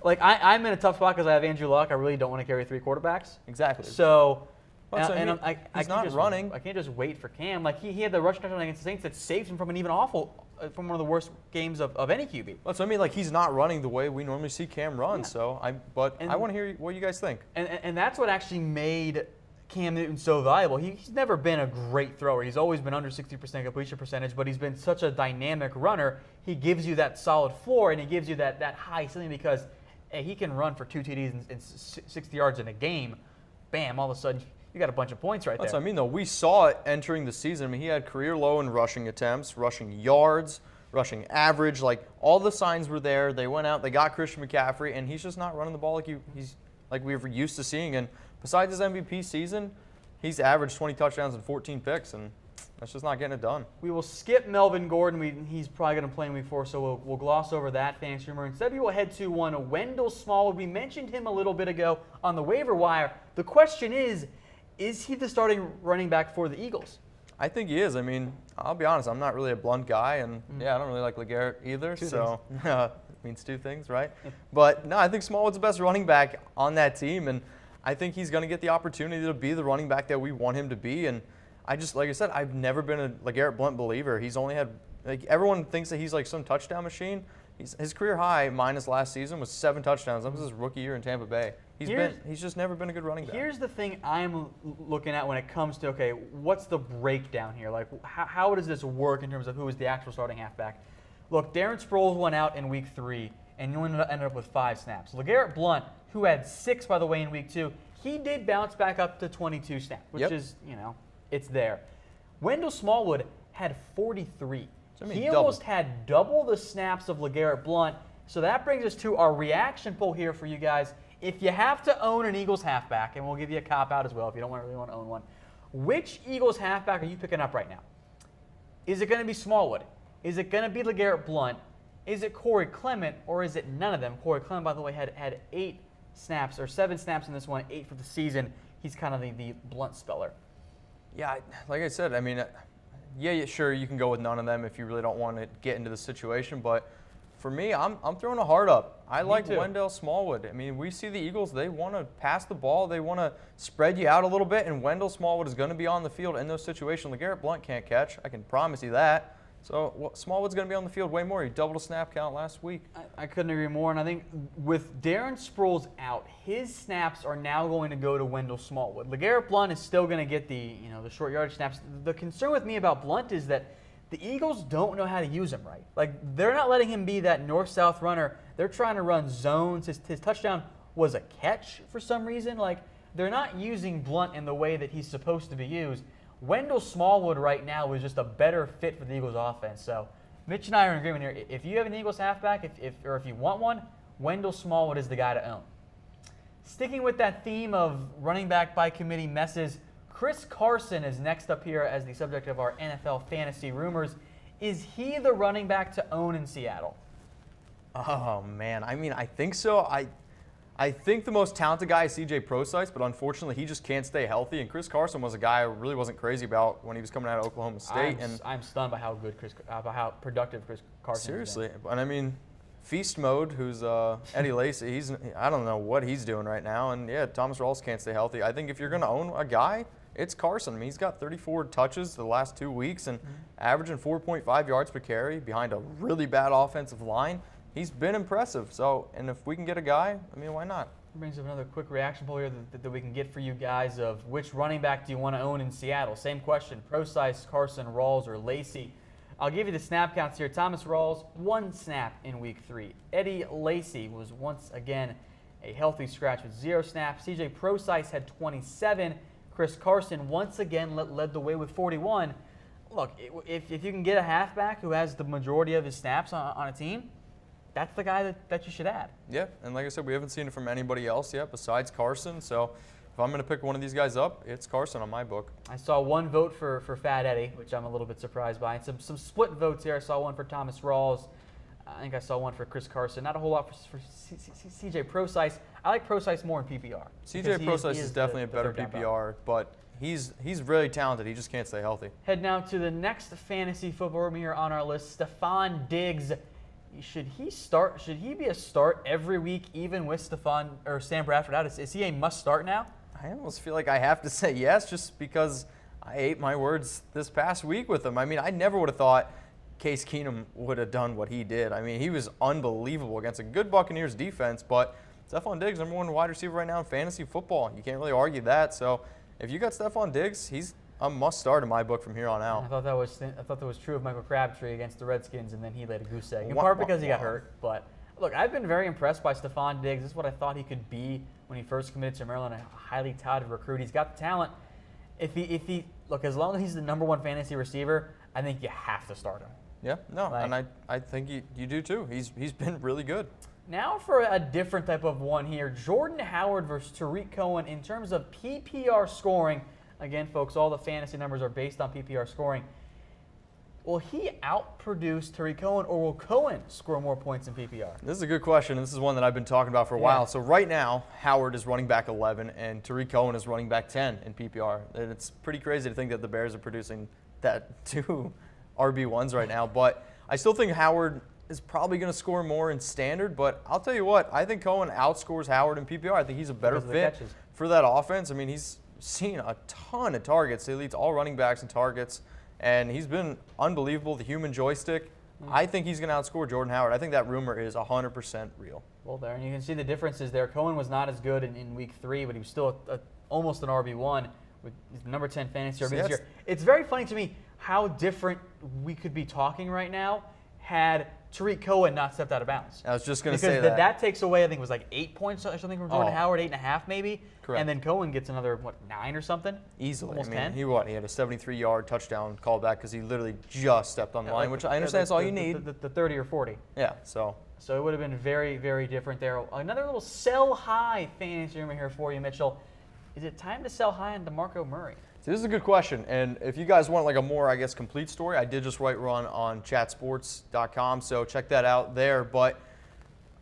I'm in a tough spot because I have Andrew Luck. I really don't want to carry 3 quarterbers. Exactly. So, Well, so, I mean, I he's can't not just, running. I can't just wait for Cam. Like he had the rushing touchdown against the Saints that saved him from an even from one of the worst games of any QB. Well, so I mean, like he's not running the way we normally see Cam run. Yeah. So I want to hear what you guys think. And that's what actually made Cam Newton so valuable. He's never been a great thrower. He's always been under 60% completion percentage, but he's been such a dynamic runner. He gives you that solid floor, and he gives you that high ceiling because hey, he can run for 2 TDs and 60 yards in a game. Bam, all of a sudden, you got a bunch of points right That's there. what I mean, though. We saw it entering the season. I mean, he had career low in rushing attempts, rushing yards, rushing average. Like, all the signs were there. They went out, they got Christian McCaffrey, and he's just not running the ball like we were used to seeing. And besides his MVP season, he's averaged 20 touchdowns and 14 picks, and that's just not getting it done. We will skip Melvin Gordon. He's probably going to play in week 4, so we'll gloss over that fantasy rumor. Instead, we will head to one Wendell Smallwood. We mentioned him a little bit ago on the waiver wire. The question is he the starting running back for the Eagles? I think he is. I mean, I'll be honest, I'm not really a blunt guy, and yeah, I don't really like LeGarrette either. It means 2 things, right? But no, I think Smallwood's the best running back on that team, and I think he's going to get the opportunity to be the running back that we want him to be. And I just, like I said, I've never been a LeGarrette Blount believer. He's only had, like, everyone thinks that he's like some touchdown machine. His career high minus last season was 7 touchdowns. That was his rookie year in Tampa Bay. He's just never been a good running back. Here's the thing I'm looking at when it comes to, okay, what's the breakdown here? Like, how does this work in terms of who is the actual starting halfback? Look, Darren Sproles went out in week 3, and you ended up with 5 snaps. LeGarrette Blount, who had 6, by the way, in week 2, he did bounce back up to 22 snaps, which is, it's there. Wendell Smallwood had 43. He almost had double the snaps of LeGarrette Blount. So that brings us to our reaction poll here for you guys. If you have to own an Eagles halfback, and we'll give you a cop-out as well if you don't really want to own one, which Eagles halfback are you picking up right now? Is it going to be Smallwood? Is it going to be LeGarrette Blount? Is it Corey Clement, or is it none of them? Corey Clement, by the way, had 8 snaps, or 7 snaps in this one, 8 for the season. He's kind of the Blount speller. Yeah, like I said, I mean, yeah, sure, you can go with none of them if you really don't want to get into the situation, but for me, I'm throwing a heart up. I like Wendell Smallwood. I mean, we see the Eagles, they want to pass the ball, they want to spread you out a little bit, and Wendell Smallwood is going to be on the field in those situations. LeGarrette Blount can't catch, I can promise you that. So Smallwood's going to be on the field way more. He doubled a snap count last week. I couldn't agree more, and I think with Darren Sproles out, his snaps are now going to go to Wendell Smallwood. LeGarrette Blount is still going to get the short yardage snaps. The concern with me about Blount is that the Eagles don't know how to use him right. Like, they're not letting him be that north-south runner. They're trying to run zones. His touchdown was a catch for some reason. Like, they're not using Blount in the way that he's supposed to be used. Wendell Smallwood right now is just a better fit for the Eagles offense. So Mitch and I are in agreement here. If you have an Eagles halfback, if you want one, Wendell Smallwood is the guy to own. Sticking with that theme of running back by committee messes, Chris Carson is next up here as the subject of our NFL fantasy rumors. Is he the running back to own in Seattle? Oh, man. I mean, I think so. I think the most talented guy is C.J. Prosise, but unfortunately he just can't stay healthy. And Chris Carson was a guy I really wasn't crazy about when he was coming out of Oklahoma State. I'm stunned by how productive Chris Carson seriously. has been. And I mean, Feast Mode, who's Eddie Lacy, I don't know what he's doing right now. And yeah, Thomas Rawls can't stay healthy. I think if you're going to own a guy, it's Carson. I mean, he's got 34 touches the last 2 weeks and averaging 4.5 yards per carry behind a really bad offensive line. He's been impressive. So, and if we can get a guy, I mean, why not? Brings up another quick reaction poll here that we can get for you guys of which running back do you want to own in Seattle? Same question, Procise, Carson, Rawls, or Lacy. I'll give you the snap counts here. Thomas Rawls, 1 snap in week 3. Eddie Lacy was once again a healthy scratch with 0 snaps. CJ Procise had 27. Chris Carson once again led the way with 41. Look, if you can get a halfback who has the majority of his snaps on a team, that's the guy that you should add. Yeah, and like I said, we haven't seen it from anybody else yet besides Carson. So if I'm going to pick one of these guys up, it's Carson on my book. I saw 1 vote for Fat Eddie, which I'm a little bit surprised by. And some split votes here. I saw 1 for Thomas Rawls. I think I saw 1 for Chris Carson. Not a whole lot for CJ Procise. I like Procise more in PPR. CJ Procise is definitely a better PPR, but he's really talented. He just can't stay healthy. Head now to the next fantasy football room here on our list, Stefon Diggs. Should he start? Should he be a start every week, even with Sam Bradford out? Is he a must start now? I almost feel like I have to say yes, just because I ate my words this past week with him. I mean, I never would have thought Case Keenum would have done what he did. I mean, he was unbelievable against a good Buccaneers defense, but Stefon Diggs, number 1 wide receiver right now in fantasy football. You can't really argue that. So if you got Stefon Diggs, he's a must start in my book from here on out. I thought that was true of Michael Crabtree against the Redskins, and then he laid a goose egg, in part because he got hurt. But look, I've been very impressed by Stefon Diggs. This is what I thought he could be when he first committed to Maryland, a highly touted recruit. He's got the talent. If he look, as long as he's the number 1 fantasy receiver, I think you have to start him. Yeah, no, and I think you do too. He's been really good. Now for a different type of one here, Jordan Howard versus Tariq Cohen in terms of PPR scoring. Again, folks, all the fantasy numbers are based on PPR scoring. Will he outproduce Tariq Cohen, or will Cohen score more points in PPR? This is a good question. This is one that I've been talking about for a while. So right now, Howard is running back 11, and Tariq Cohen is running back 10 in PPR. And it's pretty crazy to think that the Bears are producing that 2 RB1s right now. But I still think Howard is probably going to score more in standard. But I'll tell you what, I think Cohen outscores Howard in PPR. I think he's a better fit for that offense. I mean, he's seen a ton of targets. He leads all running backs in targets, and he's been unbelievable. The human joystick. I think he's going to outscore Jordan Howard. I think that rumor is 100% real. Well, there, and you can see the differences there. Cohen was not as good in week 3, but he was still almost an RB1 with his number 10 fantasy RB this year. It's very funny to me how different we could be talking right now had Tariq Cohen not stepped out of bounds. I was just going to say that. Because that takes away, I think it was like 8 points or something from Jordan Howard, 8.5 maybe. Correct. And then Cohen gets another, 9 or something? Easily. Almost 10? 10? He had a 73-yard touchdown callback because he literally just stepped on the line, which I understand is all you need. The 30 or 40. Yeah, so it would have been very, very different there. Another little sell high fantasy rumor here for you, Mitchell. Is it time to sell high on DeMarco Murray? So this is a good question, and if you guys want like a more, complete story, I did just write one on chatsports.com, so check that out there. But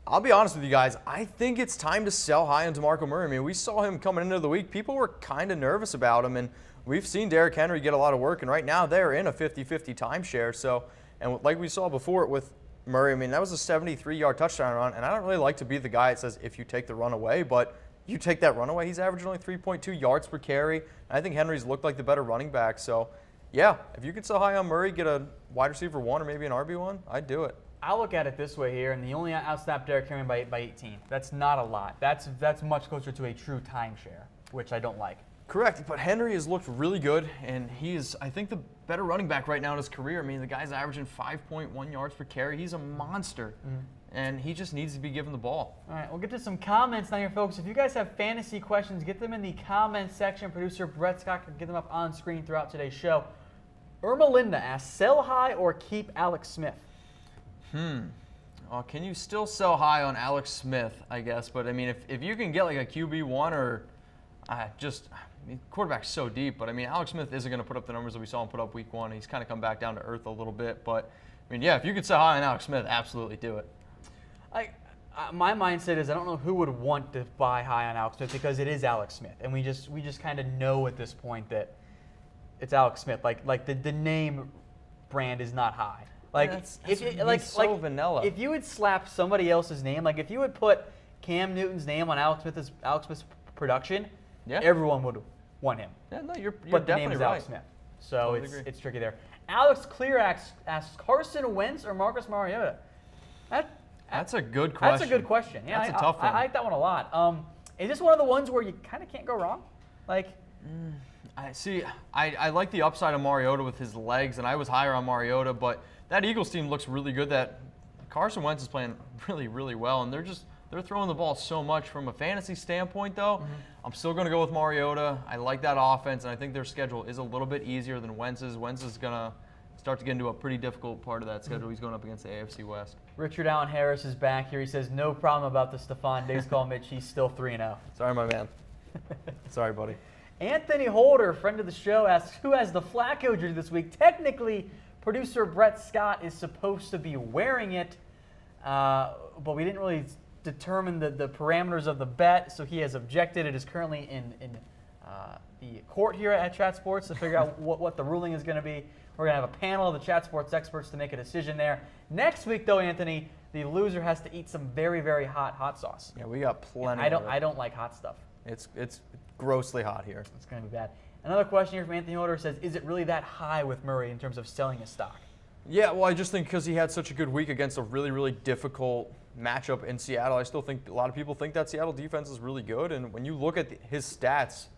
I'll be honest with you guys, I think it's time to sell high on DeMarco Murray. I mean, we saw him coming into the week. People were kind of nervous about him, and we've seen Derrick Henry get a lot of work, and right now they're in a 50-50 timeshare. So, and like we saw before with Murray, I mean, that was a 73-yard touchdown run, and I don't really like to be the guy that says if you take the run away, but you take that run away, he's averaging only 3.2 yards per carry. And I think Henry's looked like the better running back. So, yeah, if you could sell high on Murray, get a wide receiver 1 or maybe an RB1, I'd do it. I'll look at it this way here, and the only outsnapped Derrick Henry by 18. That's not a lot. That's much closer to a true timeshare, which I don't like. Correct, but Henry has looked really good, and he is, I think, the better running back right now in his career. I mean, the guy's averaging 5.1 yards per carry. He's a monster, and he just needs to be given the ball. All right, we'll get to some comments now here, folks. If you guys have fantasy questions, get them in the comments section. Producer Brett Scott can get them up on screen throughout today's show. Irma Linda asks, sell high or keep Alex Smith? Can you still sell high on Alex Smith, I guess? But, I mean, if you can get like a QB1 or quarterback's so deep, but I mean, Alex Smith isn't going to put up the numbers that we saw him put up week 1. He's kind of come back down to earth a little bit, but I mean, yeah, if you could sell high on Alex Smith, absolutely do it. My mindset is I don't know who would want to buy high on Alex Smith because it is Alex Smith, and we just kind of know at this point that it's Alex Smith. Like the name brand is not high. Like, he's so vanilla. If you would slap somebody else's name, like if you would put Cam Newton's name on Alex Smith's production, everyone would want him. Yeah, no, you're but the definitely name is right. Alex Smith, so Totally it's tricky there. Alex Clear asks Carson Wentz or Marcus Mariota. That's a good question. That's a good question. Yeah, That's a tough one. I like that one a lot. Is this one of the ones where you kind of can't go wrong? Like, I like the upside of Mariota with his legs, and I was higher on Mariota, but that Eagles team looks really good. That Carson Wentz is playing really, really well, and they're throwing the ball so much. From a fantasy standpoint, though, I'm still going to go with Mariota. I like that offense, and I think their schedule is a little bit easier than Wentz's. Wentz is going to start to get into a pretty difficult part of that schedule. He's going up against the AFC West. Richard Allen Harris is back here. He says, no problem about the Stefon Diggs call, Mitch. He's still 3-0. Sorry, my man. Sorry, buddy. Anthony Holder, friend of the show, asks, who has the Flacco jersey this week? Technically, producer Brett Scott is supposed to be wearing it, but we didn't really determine the parameters of the bet, so he has objected. It is currently in the court here at Chat Sports to figure out what the ruling is going to be. We're going to have a panel of the Chat Sports experts to make a decision there. Next week, though, Anthony, the loser has to eat some very, very hot sauce. Yeah, we got plenty. I don't like hot stuff. It's grossly hot here. It's going to be bad. Another question here from Anthony Holder says, is it really that high with Murray in terms of selling his stock? Yeah, well, I just think because he had such a good week against a really, really difficult matchup in Seattle, I still think a lot of people think that Seattle defense is really good. And when you look at his stats,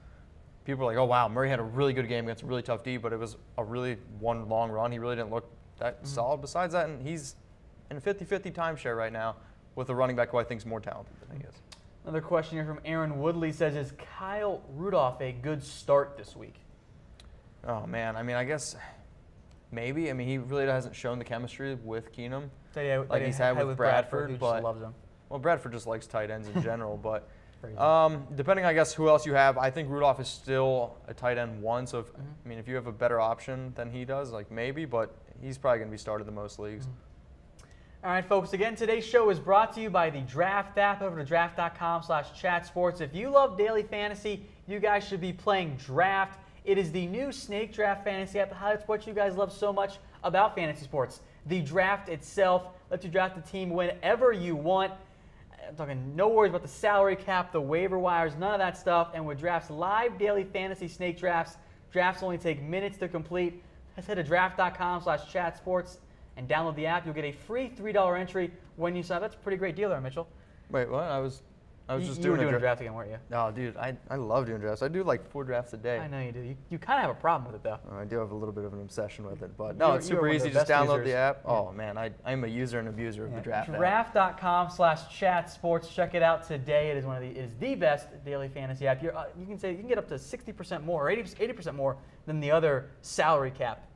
people are like, oh, wow, Murray had a really good game against a really tough D, but it was a really one long run. He really didn't look that solid. Besides that, and he's in a 50-50 timeshare right now with a running back who I think is more talented than he is. Another question here from Aaron Woodley says, is Kyle Rudolph a good start this week? Oh, man. I mean, I guess maybe. I mean, he really hasn't shown the chemistry with Keenum like he's had with Bradford. Who but just loves him. Well, Bradford just likes tight ends in general. But depending, I guess, who else you have, I think Rudolph is still a tight end one. So, I mean, if you have a better option than he does, like maybe. But he's probably going to be started in most leagues. All right, folks, again, today's show is brought to you by the Draft app. Over to draft.com/chatsports. If you love daily fantasy, you guys should be playing Draft. It is the new Snake Draft fantasy app that highlights what you guys love so much about fantasy sports. The Draft itself lets you draft a team whenever you want. I'm talking no worries about the salary cap, the waiver wires, none of that stuff. And with Draft's live daily fantasy snake drafts, drafts only take minutes to complete. Just head to draft.com/chatsports and download the app. You'll get a free $3 entry when you sign up. That's a pretty great deal there, Mitchell. Wait, what? I was just you were doing a draft again, weren't you? No, dude, I love doing drafts. I do like 4 drafts a day. I know you do. You kind of have a problem with it, though. I do have a little bit of an obsession with it, but no, it's You're super one of easy. the Just best download users. the app. Oh man, I'm a user and abuser of the Draft app. Draft.com/chatsports. Check it out today. It is the best daily fantasy app. You can get up to 60% more or 80% more than the other salary cap.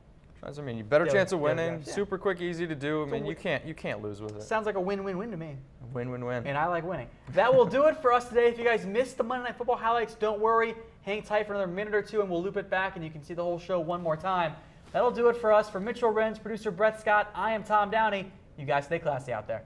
I mean, you better chance of winning. drafts, yeah. Super quick, easy to do. I mean, you can't lose with it. Sounds like a win-win-win to me. Win-win-win. And I like winning. That will do it for us today. If you guys missed the Monday Night Football highlights, don't worry. Hang tight for another minute or two, and we'll loop it back, and you can see the whole show one more time. That'll do it for us. For Mitchell Renz, producer Brett Scott, I am Tom Downey. You guys stay classy out there.